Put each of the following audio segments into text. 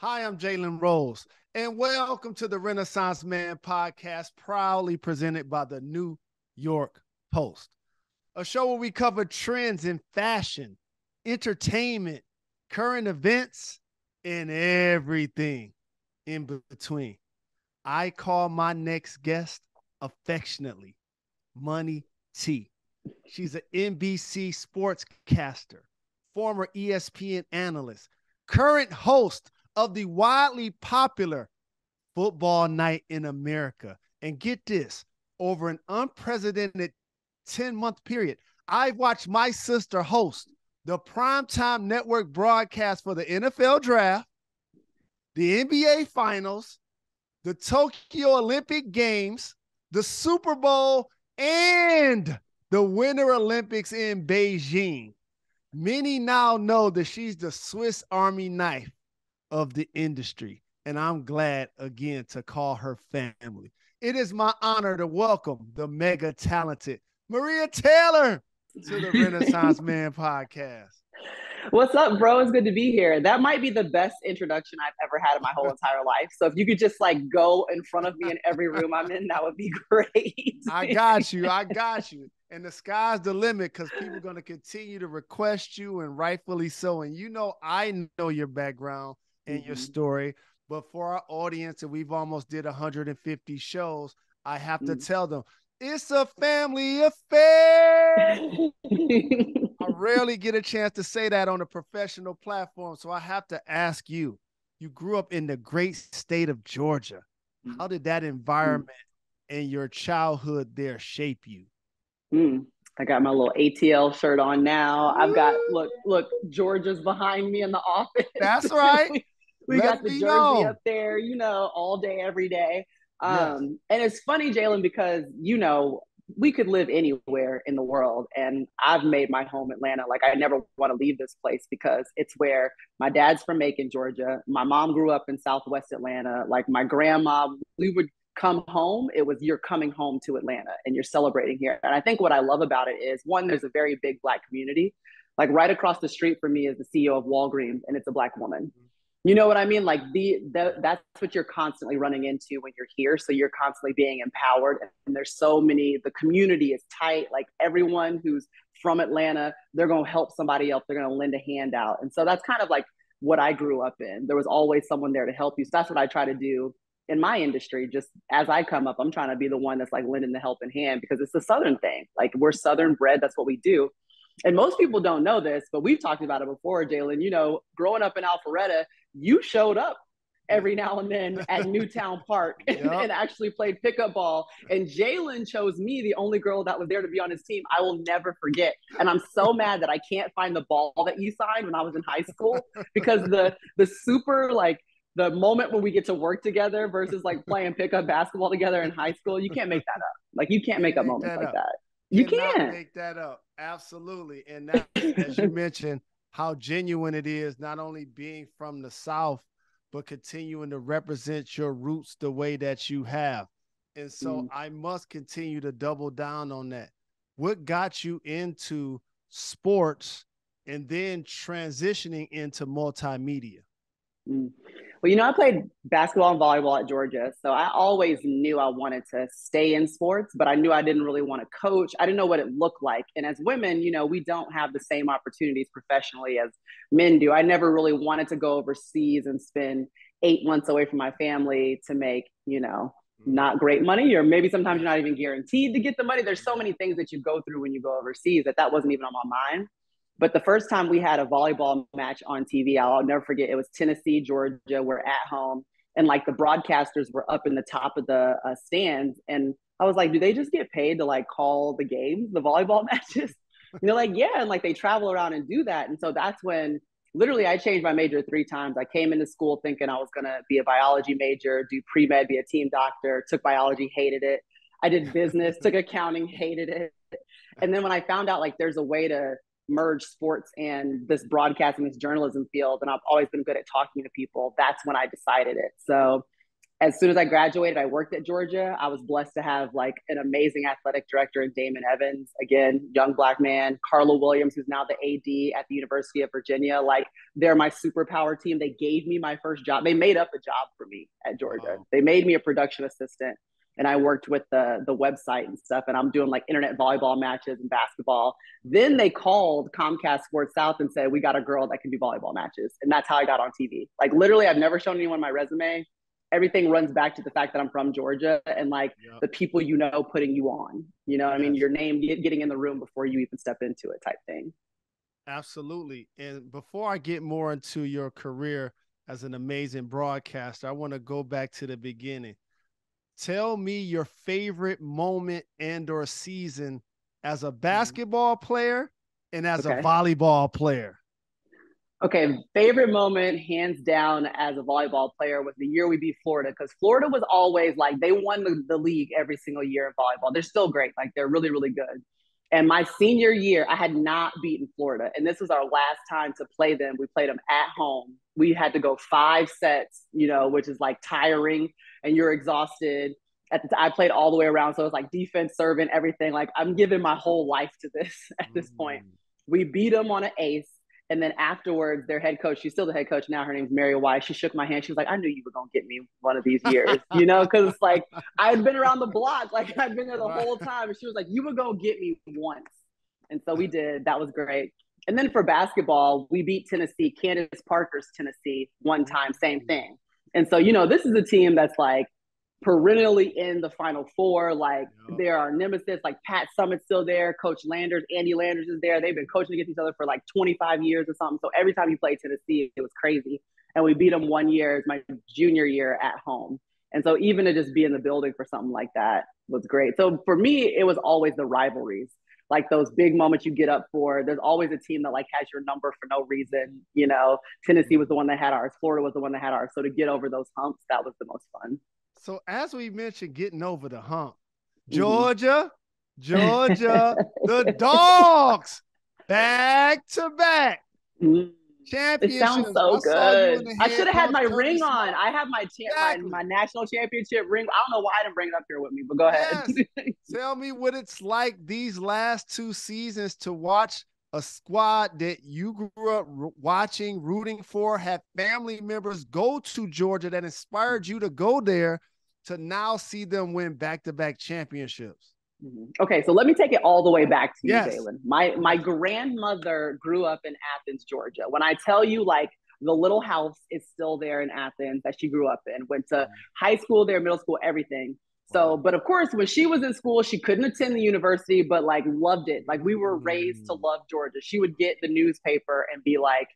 Hi, I'm Jalen Rose, and welcome to the Renaissance Man podcast, proudly presented by the New York Post, a show where we cover trends in fashion, entertainment, current events, and everything in between. I call my next guest affectionately Money T. She's an NBC sportscaster, former ESPN analyst, current host of the widely popular Football Night in America. And get this, over an unprecedented 10-month period, I've watched my sister host the primetime network broadcast for the NFL draft, the NBA finals, the Tokyo Olympic Games, the Super Bowl, and the Winter Olympics in Beijing. Many now know that she's the Swiss Army knife of the industry, and I'm glad again to call her family. It is my honor to welcome the mega talented Maria Taylor to the Renaissance Man podcast. What's up, bro? It's good to be here. That might be the best introduction I've ever had in my whole entire life. So if you could just like go in front of me in every room I'm in, that would be great. I got you. And the sky's the limit because people are going to continue to request you, and rightfully so. And I know your background and your story, but for our audience, and we've almost did 150 shows, I have to tell them, it's a family affair. I rarely get a chance to say that on a professional platform, so I have to ask you, you grew up in the great state of Georgia. How did that environment and your childhood there shape you? I got my little ATL shirt on now. I've got, look, Georgia's behind me in the office. That's right. we got the jersey up there, all day, every day. Yes. And it's funny, Jalen, because, we could live anywhere in the world. And I've made my home Atlanta. Like, I never want to leave this place because it's where my dad's from Macon, Georgia. My mom grew up in Southwest Atlanta. Like, my grandma, we would come home. It was, you're coming home to Atlanta and you're celebrating here. And I think what I love about it is, one, there's a very big Black community. Like, right across the street from me is the CEO of Walgreens, and it's a Black woman. You know what I mean? Like that's what you're constantly running into when you're here. So you're constantly being empowered. And there's so many, the community is tight. Like, everyone who's from Atlanta, they're going to help somebody else. They're going to lend a hand out. And so that's kind of like what I grew up in. There was always someone there to help you. So that's what I try to do in my industry. Just as I come up, I'm trying to be the one that's like lending the helping hand, because it's a Southern thing. Like, we're Southern bred. That's what we do. And most people don't know this, but we've talked about it before, Jalen. Growing up in Alpharetta, you showed up every now and then at Newtown Park and actually played pickup ball. And Jalen chose me, the only girl that was there to be on his team. I will never forget. And I'm so mad that I can't find the ball that you signed when I was in high school, because the super, like, the moment when we get to work together versus like playing pickup basketball together in high school, you can't make that up. Like, you can't make up moments like that. You can't make that up. Absolutely. And that, as you mentioned, how genuine it is, not only being from the South, but continuing to represent your roots the way that you have. And so I must continue to double down on that. What got you into sports and then transitioning into multimedia? Well, I played basketball and volleyball at Georgia. So I always knew I wanted to stay in sports, but I knew I didn't really want to coach. I didn't know what it looked like. And as women, we don't have the same opportunities professionally as men do. I never really wanted to go overseas and spend 8 months away from my family to make, not great money, or maybe sometimes you're not even guaranteed to get the money. There's so many things that you go through when you go overseas that wasn't even on my mind. But the first time we had a volleyball match on TV, I'll never forget. It was Tennessee, Georgia. We're at home, and like the broadcasters were up in the top of the stands, and I was like, "Do they just get paid to like call the games, the volleyball matches?" And they're like, "Yeah," and like they travel around and do that. And so that's when literally I changed my major 3 times. I came into school thinking I was gonna be a biology major, do pre-med, be a team doctor. Took biology, hated it. I did business, took accounting, hated it. And then when I found out like there's a way to merge sports and this broadcasting, this journalism field, and I've always been good at talking to people, that's when I decided it. So as soon as I graduated, I worked at Georgia. I was blessed to have like an amazing athletic director in Damon Evans, again, young Black man, Carla Williams, who's now the AD at the University of Virginia. Like, they're my superpower team. They gave me my first job. They made up a job for me at Georgia. Wow. They made me a production assistant, and I worked with the website and stuff. And I'm doing like internet volleyball matches and basketball. Then they called Comcast Sports South and said, we got a girl that can do volleyball matches. And that's how I got on TV. Like, literally, I've never shown anyone my resume. Everything runs back to the fact that I'm from Georgia and like the people you know putting you on. You know what I mean? Your name getting in the room before you even step into it type thing. Absolutely. And before I get more into your career as an amazing broadcaster, I want to go back to the beginning. Tell me your favorite moment and or season as a basketball player and as a volleyball player. Okay, favorite moment, hands down, as a volleyball player was the year we beat Florida, because Florida was always like, they won the league every single year in volleyball. They're still great. Like, they're really, really good. And my senior year, I had not beaten Florida. And this was our last time to play them. We played them at home. We had to go 5 sets, you know, which is like tiring and you're exhausted. I played all the way around. So it was like defense, serving, everything. Like, I'm giving my whole life to this at this point. We beat them on an ace. And then afterwards, their head coach, she's still the head coach now. Her name's Mary White. She shook my hand. She was like, I knew you were going to get me one of these years, you know, because it's like I had been around the block. Like, I'd been there the whole time. And she was like, you were going to get me once. And so we did. That was great. And then for basketball, we beat Tennessee, Candace Parker's Tennessee one time, same thing. And so, you know, this is a team that's like perennially in the Final Four. Like, there are nemesis, like Pat Summitt's still there, Coach Landers, Andy Landers is there. They've been coaching against each other for like 25 years or something. So every time you play Tennessee, it was crazy. And we beat them one year, it's my junior year at home. And so even to just be in the building for something like that was great. So for me, it was always the rivalries, like those big moments you get up for. There's always a team that like has your number for no reason. You know, Tennessee was the one that had ours. Florida was the one that had ours. So to get over those humps, that was the most fun. So as we mentioned, getting over the hump, Georgia, the Dogs, back to back. Championships. It sounds so good. I should have had my ring on. I have my national championship ring. I don't know why I didn't bring it up here with me, but go ahead. Tell me what it's like these last 2 seasons to watch a squad that you grew up watching, rooting for, have family members go to Georgia that inspired you to go there, to now see them win back-to-back championships. Okay, so let me take it all the way back to you, Jalen. My grandmother grew up in Athens, Georgia. When I tell you, like, the little house is still there in Athens that she grew up in, went to high school there, middle school, everything. So, but of course, when she was in school, she couldn't attend the university, but like loved it. Like, we were raised to love Georgia. She would get the newspaper and be like,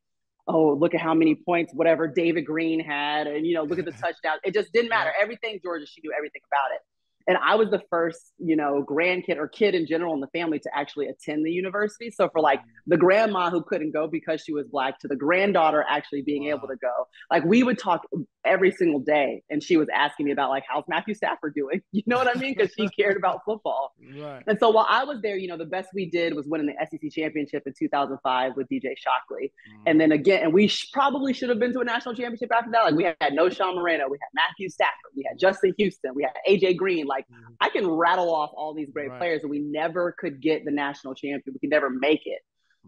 oh, look at how many points, whatever David Green had. And, you know, look at the touchdown. It just didn't matter. Everything Georgia, she knew everything about it. And I was the first, you know, grandkid or kid in general in the family to actually attend the university. So for like the grandma who couldn't go because she was Black to the granddaughter actually being able to go, like, we would talk every single day. And she was asking me about like, how's Matthew Stafford doing? You know what I mean? Because she cared about football. Right. And so while I was there, you know, the best we did was winning the SEC championship in 2005 with DJ Shockley. And then again, and we probably should have been to a national championship after that. Like, we had no Sean Moreno, we had Matthew Stafford, we had Justin Houston, we had AJ Green. Like, I can rattle off all these great players, and we never could get the national champion. We could never make it.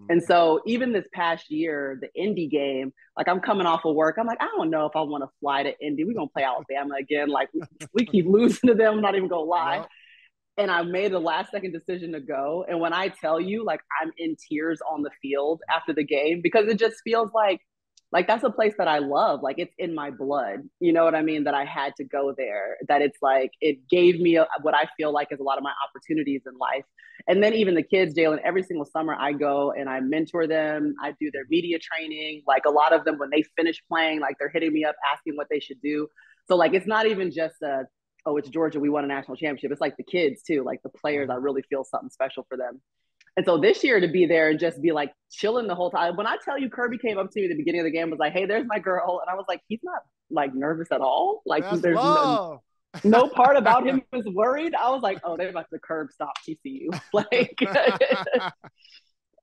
And so even this past year, the Indy game, like, I'm coming off of work. I'm like, I don't know if I want to fly to Indy. We're going to play Alabama again. Like, we keep losing to them. I'm not even going to lie. And I made a last second decision to go. And when I tell you, like, I'm in tears on the field after the game, because it just feels like that's a place that I love. Like, it's in my blood. You know what I mean? That I had to go there, that it's like, it gave me what I feel like is a lot of my opportunities in life. And then even the kids, Jalen, every single summer I go and I mentor them. I do their media training. Like, a lot of them, when they finish playing, like, they're hitting me up asking what they should do. So like, it's not even just oh, it's Georgia, we won a national championship. It's like the kids too, like the players, I really feel something special for them. And so this year, to be there and just be like chilling the whole time. When I tell you, Kirby came up to me at the beginning of the game, was like, hey, there's my girl. And I was like, he's not like nervous at all. Like, there's no part about him is worried. I was like, oh, they're about to curb stop TCU. Like,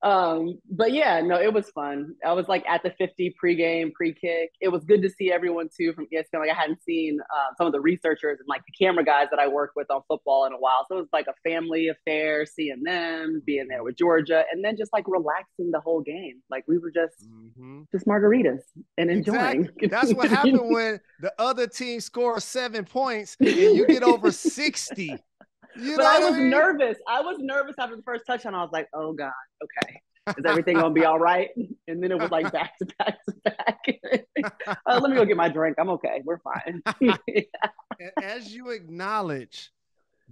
But yeah, no, it was fun. I was like at the 50 pregame, pre-kick. It was good to see everyone too from ESPN. Like I hadn't seen some of the researchers and like the camera guys that I work with on football in a while. So it was like a family affair, seeing them, being there with Georgia, and then just like relaxing the whole game. Like we were just margaritas and enjoying. Exactly. That's what happened when the other team scores 7 points and you get over 60. But I was nervous. I was nervous after the first touchdown. I was like, oh God, okay. Is everything going to be all right? And then it was like back to back to back. Let me go get my drink. I'm okay. We're fine. And as you acknowledge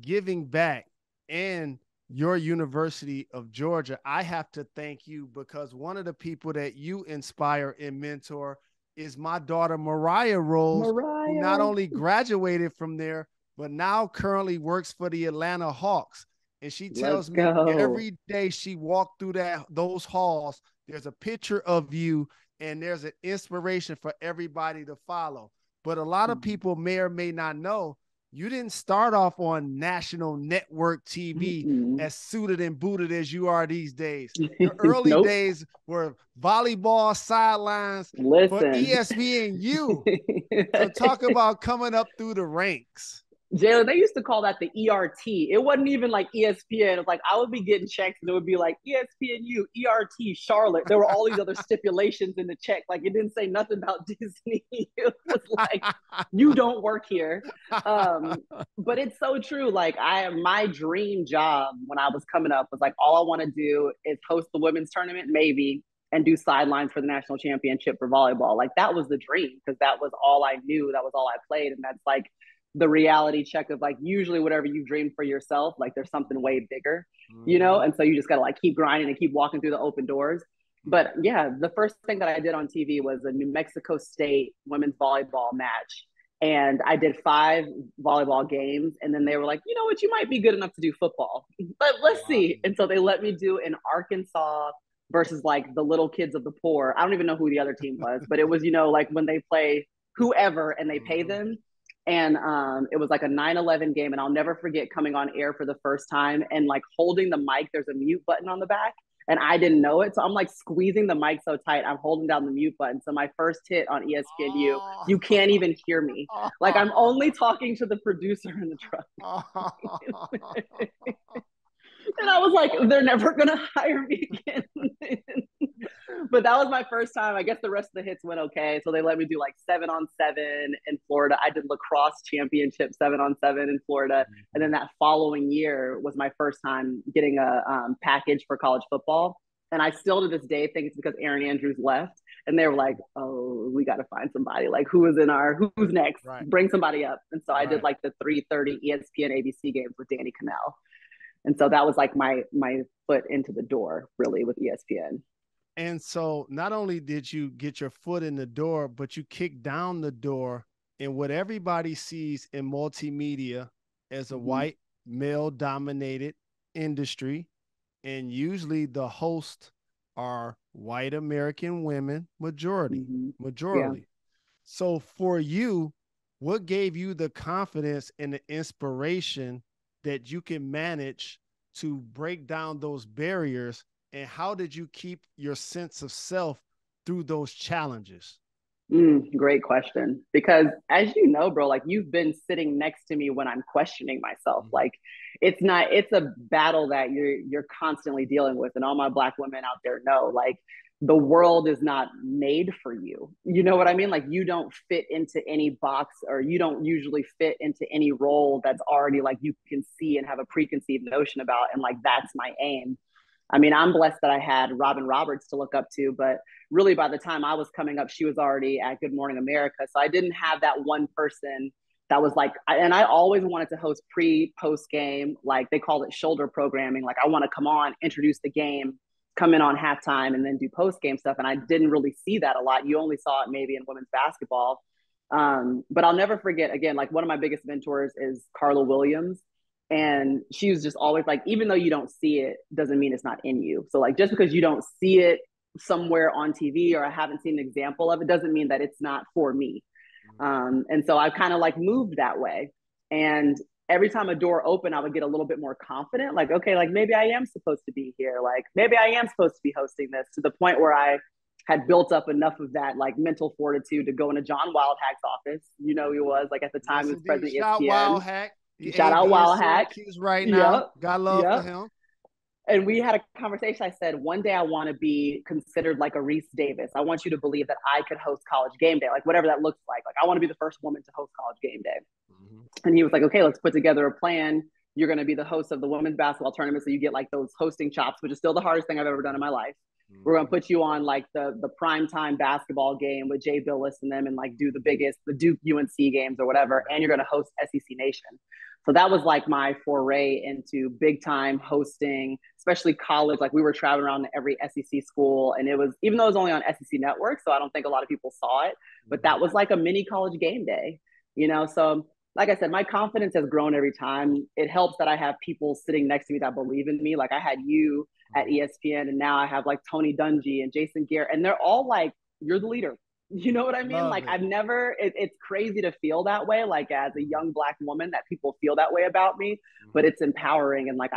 giving back and your University of Georgia, I have to thank you because one of the people that you inspire and mentor is my daughter, Mariah Rose, who not only graduated from there, but now currently works for the Atlanta Hawks. And she tells me every day she walked through those halls, there's a picture of you and there's an inspiration for everybody to follow. But a lot of people may or may not know you didn't start off on national network TV as suited and booted as you are these days. Your early days were volleyball sidelines for ESPNU. So talk about coming up through the ranks. Jalen, they used to call that the ERT. It wasn't even like ESPN. It was like I would be getting checks and it would be like ESPNU, ERT, Charlotte. There were all these other stipulations in the check. Like it didn't say nothing about Disney. It was like, you don't work here. But it's so true. Like my dream job when I was coming up was like, all I want to do is host the women's tournament, maybe, and do sidelines for the national championship for volleyball. Like that was the dream because that was all I knew. That was all I played. And that's like the reality check of like usually whatever you dream for yourself, like there's something way bigger, you know? And so you just got to like keep grinding and keep walking through the open doors. But yeah, the first thing that I did on TV was a New Mexico State women's volleyball match. And I did 5 volleyball games. And then they were like, you know what, you might be good enough to do football, but let's see. And so they let me do an Arkansas versus like the little kids of the poor. I don't even know who the other team was, but it was, you know, like when they play whoever and they pay them. And it was like a 9/11 game. And I'll never forget coming on air for the first time and like holding the mic. There's a mute button on the back. And I didn't know it. So I'm like squeezing the mic so tight. I'm holding down the mute button. So my first hit on ESPNU, you can't even hear me. Like I'm only talking to the producer in the truck. And I was like, they're never going to hire me again. But that was my first time. I guess the rest of the hits went okay. So they let me do like 7-on-7 in Florida. I did lacrosse championship 7-on-7 in Florida. And then that following year was my first time getting a package for college football. And I still to this day think it's because Aaron Andrews left. And they were like, oh, we got to find somebody. Like who's next? Right. Bring somebody up. And so I did like the 3:30 ESPN ABC games with Danny Kanell. And so that was like my foot into the door really with ESPN. And so not only did you get your foot in the door, but you kicked down the door in what everybody sees in multimedia as a white male dominated industry. And usually the hosts are white American women, majority. Yeah. So for you, what gave you the confidence and the inspiration that you can manage to break down those barriers? And how did you keep your sense of self through those challenges? Great question. Because as you know, bro, like you've been sitting next to me when I'm questioning myself. Like it's a battle that you're constantly dealing with. And all my Black women out there know, like the world is not made for you. You know what I mean? Like you don't fit into any box, or you don't usually fit into any role that's already like you can see and have a preconceived notion about. And like, that's my aim. I mean, I'm blessed that I had Robin Roberts to look up to, but really by the time I was coming up, she was already at Good Morning America. So I didn't have that one person that was like, and I always wanted to host post game, like they call it shoulder programming. Like I want to come on, introduce the game, come in on halftime, and then do post game stuff. And I didn't really see that a lot. You only saw it maybe in women's basketball. But I'll never forget, again, like one of my biggest mentors is Carla Williams. And she was just always like, even though you don't see it, doesn't mean it's not in you. So like, just because you don't see it somewhere on TV or I haven't seen an example of it, doesn't mean that it's not for me. And so I kind of like moved that way. And every time a door opened, I would get a little bit more confident. Like, okay, like maybe I am supposed to be here. Like maybe I am supposed to be hosting this, to the point where I had built up enough of that like mental fortitude to go into John Wildhack's office. You know, he was like, at the time, Yes, he was indeed. president of Shout ESPN. Wild Hack, the Shout AD out in Wildhack. Syracuse right now. Yep. Got love for Yep. him. And we had a conversation. I said, one day I want to be considered like a Reese Davis. I want you to believe that I could host College Game Day, like whatever that looks like. Like, I want to be the first woman to host College Game Day. Mm-hmm. And he was like, okay, let's put together a plan. You're going to be the host of the women's basketball tournament, so you get like those hosting chops, which is still the hardest thing I've ever done in my life. Mm-hmm. We're going to put you on like the primetime basketball game with Jay Billis and them, and like do the Duke UNC games or whatever. And you're going to host SEC Nation. So that was like my foray into big time hosting, especially college. Like, we were traveling around to every SEC school, and it was, even though it was only on SEC Network, so I don't think a lot of people saw it, but that was like a mini College Game Day, you know? So like I said, my confidence has grown every time. It helps that I have people sitting next to me that believe in me. Like, I had you at ESPN, and now I have like Tony Dungy and Jason Garrett, and they're all like, you're the leader. You know what I mean? Like, I've never, it's crazy to feel that way, like as a young Black woman, that people feel that way about me, but it's empowering. And like,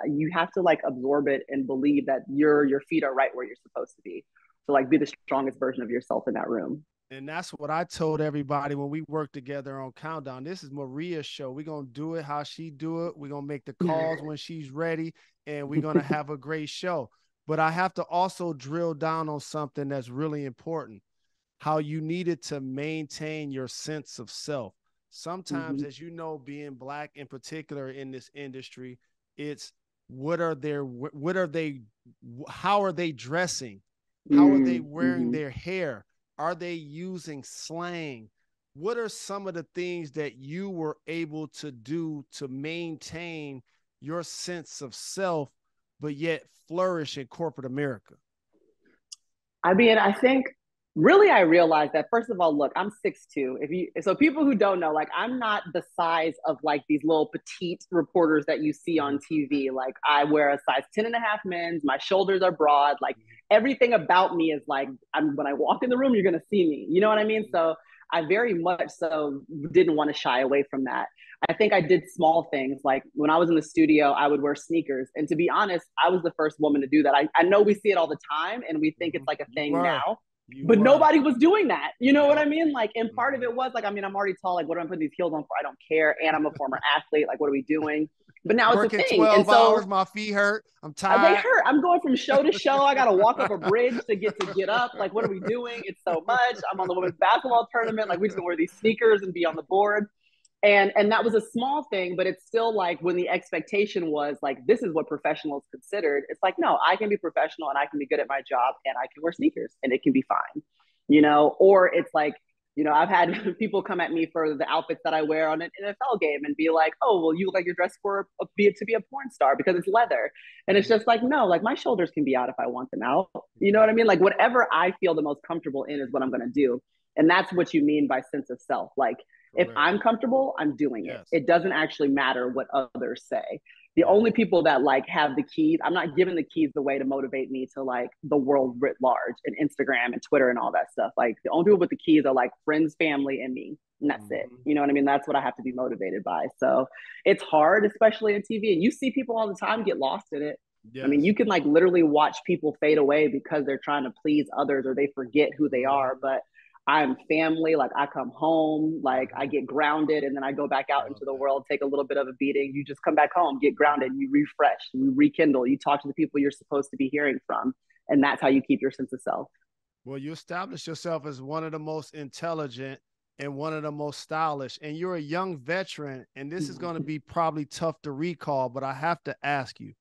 you have to like absorb it and believe that your feet are right where you're supposed to be. So like, be the strongest version of yourself in that room. And that's what I told everybody when we worked together on Countdown. This is Maria's show. We're going to do it how she do it. We're going to make the calls when she's ready, and we're going to have a great show. But I have to also drill down on something that's really important: how you needed to maintain your sense of self. Sometimes, as you know, being Black in particular in this industry, it's how are they dressing? How are they wearing their hair? Are they using slang? What are some of the things that you were able to do to maintain your sense of self, but yet flourish in corporate America? I mean, I think really I realized that, first of all, look, I'm 6'2". So people who don't know, like, I'm not the size of like these little petite reporters that you see on TV. Like, I wear a size 10.5 men's, my shoulders are broad, like everything about me is like, when I walk in the room, you're going to see me. You know what I mean? So I very much so didn't want to shy away from that. I think I did small things. Like, when I was in the studio, I would wear sneakers. And to be honest, I was the first woman to do that. I know we see it all the time and we think it's like a thing now. But nobody was doing that. You know what I mean? Like, and part of it was like, I mean, I'm already tall. Like, what do I put these heels on for? I don't care. And I'm a former athlete. Like, what are we doing? But now it's a thing. 12 hours, my feet hurt. I'm tired. They hurt. I'm going from show to show. I got to walk up a bridge to get up. Like, what are we doing? It's so much. I'm on the women's basketball tournament. Like, we just gonna wear these sneakers and be on the board. And that was a small thing, but it's still like, when the expectation was like, this is what professionals considered. It's like, no, I can be professional and I can be good at my job and I can wear sneakers and it can be fine, you know? Or it's like, you know, I've had people come at me for the outfits that I wear on an NFL game and be like, oh, well, you look like you're dressed to be a porn star because it's leather. And it's just like, no, like, my shoulders can be out if I want them out. You know what I mean? Like, whatever I feel the most comfortable in is what I'm going to do. And that's what you mean by sense of self. Like, if I'm comfortable, I'm doing it. It doesn't actually matter what others say. The only people that like have the keys, I'm not giving the keys away to motivate me to like the world writ large and Instagram and Twitter and all that stuff. Like, the only people with the keys are like friends, family, and me. And that's it. You know what I mean? That's what I have to be motivated by. So it's hard, especially in TV. And you see people all the time get lost in it. I mean, you can like literally watch people fade away because they're trying to please others or they forget who they are. But I'm family. Like, I come home, like, I get grounded, and then I go back out into the world, take a little bit of a beating. You just come back home, get grounded, you refresh, you rekindle, you talk to the people you're supposed to be hearing from. And that's how you keep your sense of self. Well, you establish yourself as one of the most intelligent and one of the most stylish, and you're a young veteran, and this is going to be probably tough to recall, but I have to ask you,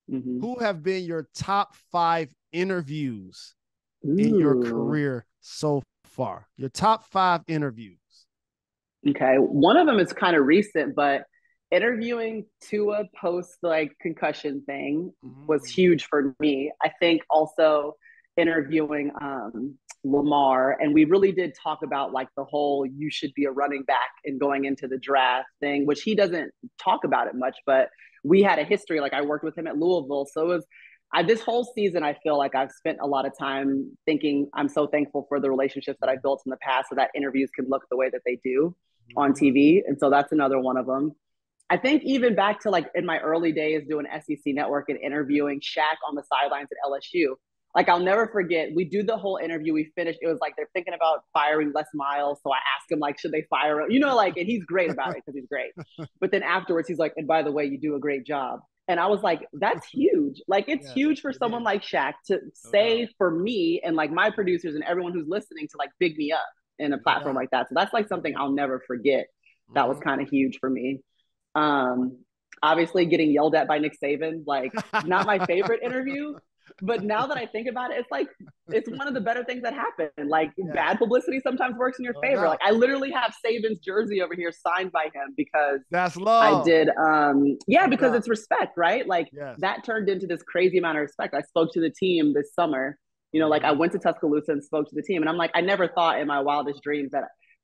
who have been your top 5 interviews in your career so far? Your top 5 interviews. Okay. One of them is kind of recent, but interviewing Tua post like concussion thing was huge for me. I think also interviewing Lamar, and we really did talk about like the whole you should be a running back and going into the draft thing, which he doesn't talk about it much, but we had a history. Like, I worked with him at Louisville, so it was this whole season, I feel like I've spent a lot of time thinking I'm so thankful for the relationships that I've built in the past so that interviews can look the way that they do on TV. And so that's another one of them. I think even back to like in my early days doing SEC Network and interviewing Shaq on the sidelines at LSU. Like I'll never forget, we do the whole interview. We finished. It was like they're thinking about firing Les Miles, so I asked him like, should they fire him? You know, like, and he's great about it because he's great. But then afterwards, he's like, and by the way, you do a great job. And I was like, that's huge. Like it's Yes, huge for it someone is. like Shaq to No say doubt. for me and like my producers and everyone who's listening to like big me up in a No platform doubt. like that. So that's like No something doubt. I'll never forget. That was Mhm. kind of huge for me. Um, Obviously getting yelled at by Nick Saban, like not my favorite interview, but now that I think about it, it's like it's one of the better things that happened. Like Yes, bad publicity sometimes works in your no favor. Like doubt. I literally have Saban's jersey over here signed by him because That's I love. did yeah, No because doubt. it's respect, right? Like Yes. that turned into this crazy amount of respect. I spoke to the team this summer. You know, like I Mhm. went to Tuscaloosa and spoke to the team. And I'm like, I never thought in my wildest dreams that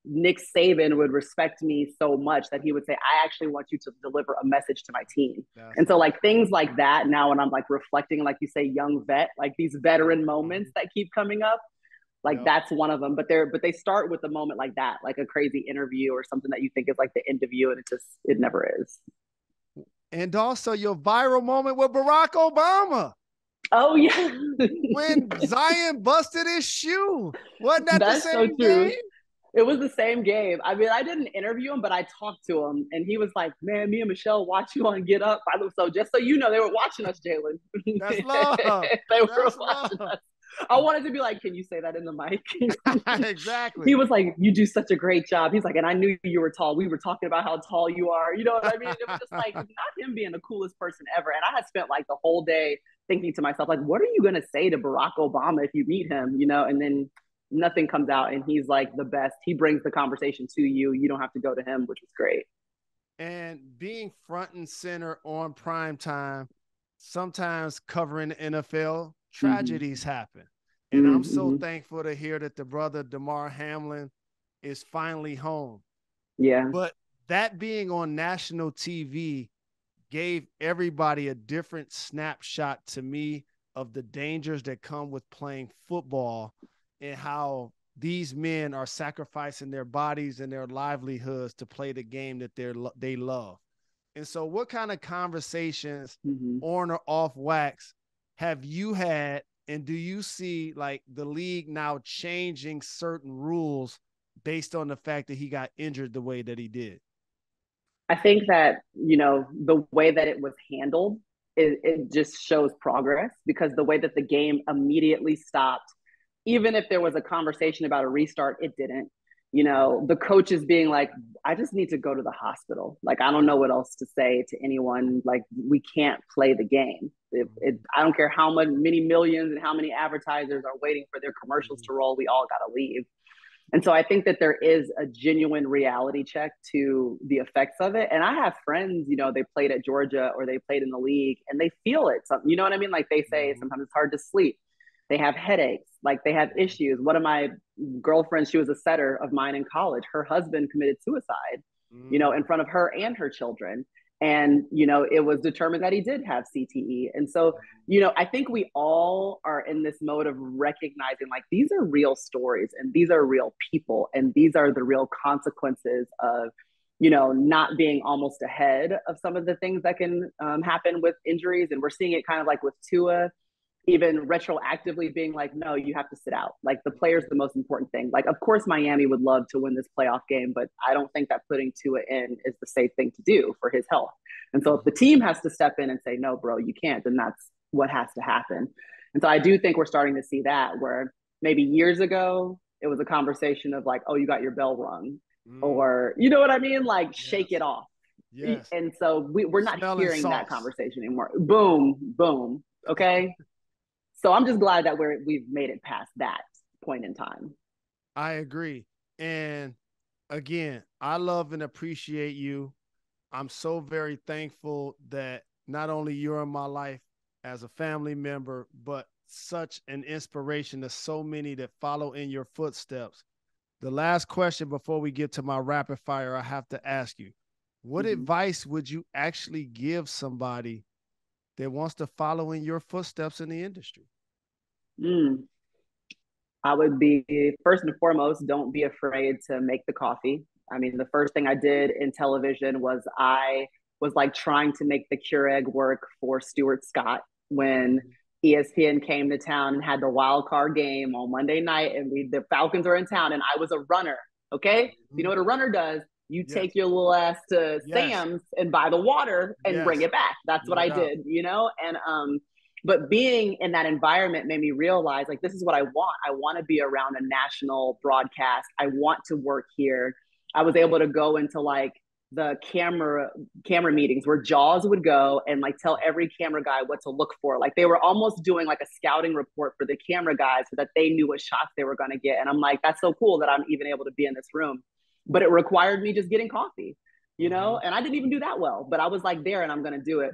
Nick Saban would respect me so much that he would say, I actually want you to deliver a message to my team. That's And so, love. like, things like that now, when I'm like reflecting, like you say, young vet, like these veteran moments Mhm. that keep coming up, like Yep. that's one of them. But they start with a moment like that, like a crazy interview or something that you think is like the end of you, and it never is. And also your viral moment with Barack Obama Oh, yeah. when Zion busted his shoe. Wasn't that the That's so same game? true. It was the same game. I mean, I didn't interview him, but I talked to him, and he was like, "Man, me and Michelle watch you on Get Up." So just so you know, they were watching us, Jalen. That's love. They were That's watching love. us. I wanted to be like, "Can you say that in the mic?" Exactly. He was like, "You do such a great job." He's like, "And I knew you were tall. We were talking about how tall you are." You know what I mean? It was just like not him being the coolest person ever. And I had spent like the whole day thinking to myself, like, what are you gonna say to Barack Obama if you meet him? You know, and then nothing comes out, and he's like the best. He brings the conversation to you. You don't have to go to him, which was great. And being front and center on prime time, sometimes covering the NFL, Mm-hmm. tragedies happen. And I'm so Mm-hmm. thankful to hear that the brother Demar Hamlin is finally home. Yeah. But that being on national TV gave everybody a different snapshot to me of the dangers that come with playing football and how these men are sacrificing their bodies and their livelihoods to play the game that they love. And so, what kind of conversations Mm-hmm. on or off wax have you had? And do you see like the league now changing certain rules based on the fact that he got injured the way that he did? I think that, you know, the way that it was handled, it just shows progress because the way that the game immediately stopped, even if there was a conversation about a restart, it didn't. You know, the coaches being like, I just need to go to the hospital. Like, I don't know what else to say to anyone. Like, we can't play the game. I don't care how many millions and how many advertisers are waiting for their commercials to roll. We all got to leave. And so I think that there is a genuine reality check to the effects of it. And I have friends, you know, they played at Georgia or they played in the league and they feel it. You know what I mean? Like they say Mm-hmm. sometimes it's hard to sleep. They have headaches, like they have issues. One of my girlfriends, she was a setter of mine in college. Her husband committed suicide, you know, in Mm-hmm. front of her and her children. And, you know, it was determined that he did have CTE. And so, you know, I think we all are in this mode of recognizing like these are real stories and these are real people and these are the real consequences of, you know, not being almost ahead of some of the things that can happen with injuries. And we're seeing it kind of like with Tua, even retroactively being like, no, you have to sit out. Like the player's the most important thing. Like, of course, Miami would love to win this playoff game, but I don't think that putting Tua in is the safe thing to do for his health. And so if the team has to step in and say, no, bro, you can't, then that's what has to happen. And so I do think we're starting to see that where maybe years ago, it was a conversation of like, oh, you got your bell rung. Mm-hmm. Or, you know what I mean? Like, shake Yes. it off. Yes. And so we're not Smelling hearing that sauce. conversation anymore. Boom, boom. Okay. So I'm just glad that we've made it past that point in time. I agree. And again, I love and appreciate you. I'm so very thankful that not only you're in my life as a family member, but such an inspiration to so many that follow in your footsteps. The last question before we get to my rapid fire, I have to ask you, what Mm-hmm. advice would you actually give somebody that wants to follow in your footsteps in the industry? Mm. I would be first and foremost, don't be afraid to make the coffee. I mean, the first thing I did in television was I was like trying to make the Keurig work for Stuart Scott when ESPN came to town and had the wild card game on Monday night, and the Falcons were in town, and I was a runner. Okay, you know what a runner does? You take your little ass to Sam's and buy the water and bring it back. That's what I did, you know? And but being in that environment made me realize, like, this is what I want. I want to be around a national broadcast. I want to work here. I was able to go into like the camera meetings where Jaws would go and like tell every camera guy what to look for. Like they were almost doing like a scouting report for the camera guys so that they knew what shots they were going to get. And I'm like, that's so cool that I'm even able to be in this room. But it required me just getting coffee, you know? And I didn't even do that well, but I was like there and I'm going to do it.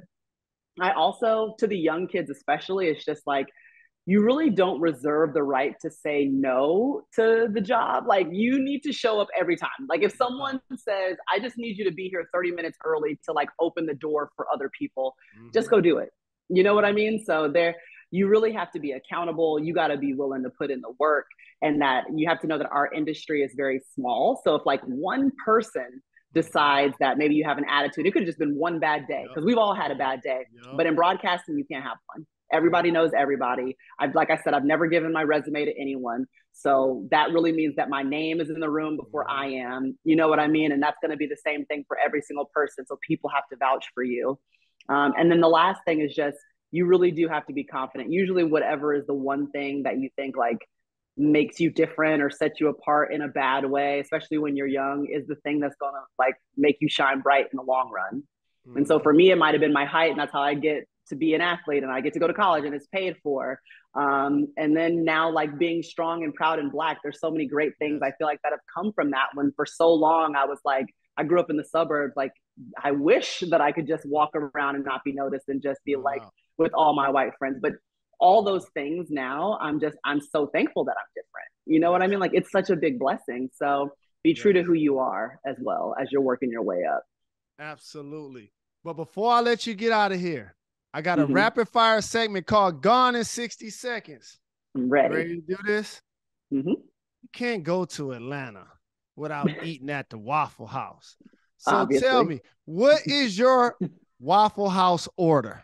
I also, to the young kids especially, it's just like, you really don't reserve the right to say no to the job. Like you need to show up every time. Like if someone says, I just need you to be here 30 minutes early to like open the door for other people, just go do it. You know what I mean? So you really have to be accountable. You got to be willing to put in the work, and that you have to know that our industry is very small. So if like one person decides that maybe you have an attitude, it could have just been one bad day, because we've all had a bad day, but in broadcasting, you can't have one. Everybody knows everybody. Like I said, I've never given my resume to anyone. So that really means that my name is in the room before I am. You know what I mean? And that's going to be the same thing for every single person. So people have to vouch for you. And then the last thing is just, you really do have to be confident. Usually whatever is the one thing that you think like makes you different or sets you apart in a bad way, especially when you're young, is the thing that's going to like make you shine bright in the long run. And so for me, it might've been my height, and that's how I get to be an athlete, and I get to go to college and it's paid for. And then now, like being strong and proud and Black, there's so many great things I feel like that have come from that. When for so long I was like, I grew up in the suburbs, like I wish that I could just walk around and not be noticed and just be like with all my white friends. But all those things now, I'm so thankful that I'm different. You know what I mean? Like it's such a big blessing. So be true to who you are as well as you're working your way up. Absolutely. But before I let you get out of here, I got a rapid fire segment called Gone in 60 Seconds. I'm ready. Ready to do this? You can't go to Atlanta without eating at the Waffle House. So obviously, tell me, what is your Waffle House order?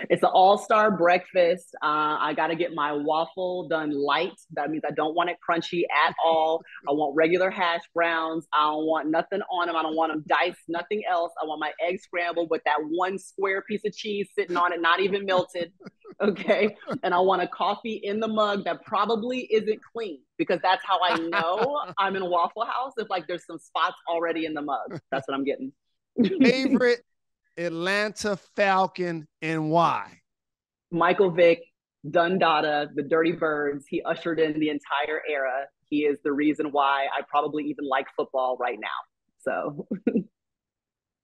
It's an all-star breakfast. I got to get my waffle done light. That means I don't want it crunchy at all. I want regular hash browns. I don't want nothing on them. I don't want them diced, nothing else. I want my egg scrambled with that one square piece of cheese sitting on it, not even melted. Okay. And I want a coffee in the mug that probably isn't clean, because that's how I know I'm in a Waffle House. If like there's some spots already in the mug, that's what I'm getting. Favorite Atlanta Falcon and why? Michael Vick, Dundada, the Dirty Birds. He ushered in the entire era. He is the reason why I probably even like football right now. So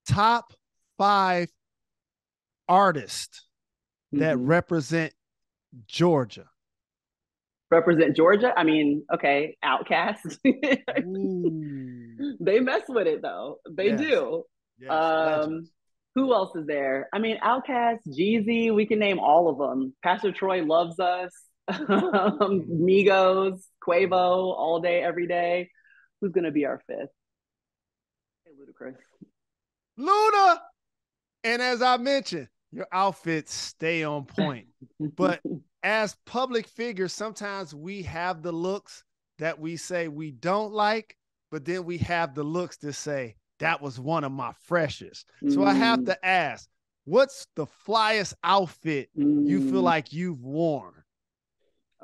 top 5 artists that represent Georgia. Represent Georgia? I mean, okay, Outkast. They mess with it though. They do. Yes, who else is there? I mean, Outkast, Jeezy, we can name all of them. Pastor Troy Loves Us, Migos, Quavo, All Day, Every Day. Who's going to be our 5th? Hey, Ludacris. Luda! And as I mentioned, your outfits stay on point. But as public figures, sometimes we have the looks that we say we don't like, but then we have the looks that say, that was one of my freshest. So I have to ask, what's the flyest outfit you feel like you've worn?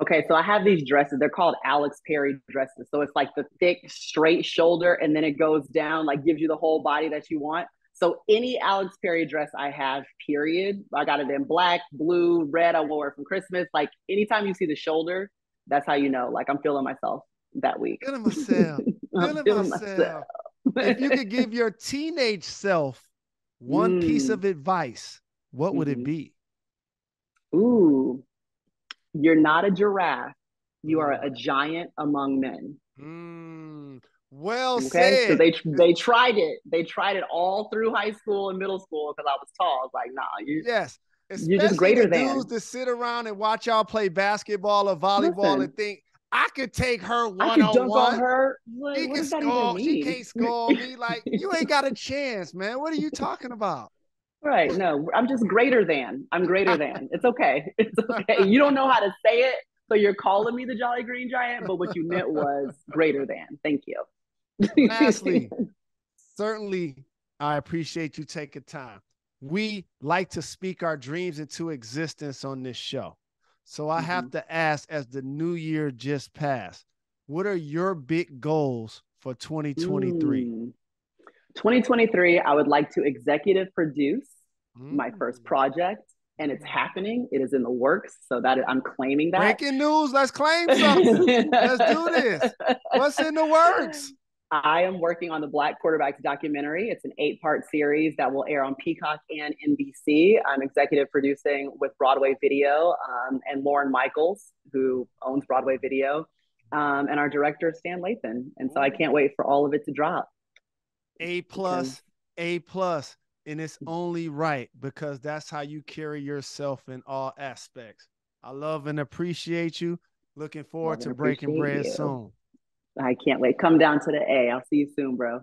Okay, so I have these dresses. They're called Alex Perry dresses. So it's like the thick, straight shoulder, and then it goes down, like gives you the whole body that you want. So any Alex Perry dress I have, period. I got it in black, blue, red. I wore it from Christmas. Like anytime you see the shoulder, that's how you know, like I'm feeling myself that week. Feeling myself. Feeling myself. If you could give your teenage self one piece of advice, what would it be? Ooh, you're not a giraffe. You are a giant among men. Well said. So they tried it. They tried it all through high school and middle school because I was tall. I was like, nah, you're just greater than. Dudes that sit around and watch y'all play basketball or volleyball and think, I could take her I could dunk on one-on-one. her. Like, She what can does that even score. She mean? can't score on me. Like, you ain't got a chance, man. What are you talking about? Right. No, I'm just greater than. I'm greater than. It's okay. It's okay. You don't know how to say it, so you're calling me the Jolly Green Giant, but what you meant was greater than. Thank you. Lastly, certainly, I appreciate you taking time. We like to speak our dreams into existence on this show. So I have to ask, as the new year just passed, what are your big goals for 2023? 2023, I would like to executive produce my Mm. first project, and it's happening. It is in the works, so that I'm claiming that. Breaking news. Let's claim something. Let's do this. What's in the works? I am working on the Black Quarterbacks documentary. It's an 8-part series that will air on Peacock and NBC. I'm executive producing with Broadway Video and Lauren Michaels, who owns Broadway Video, and our director, Stan Lathan. And so I can't wait for all of it to drop. A+, A+, and it's only right, because that's how you carry yourself in all aspects. I love and appreciate you. Looking forward to breaking bread soon. I can't wait. Come down to the A. I'll see you soon, bro.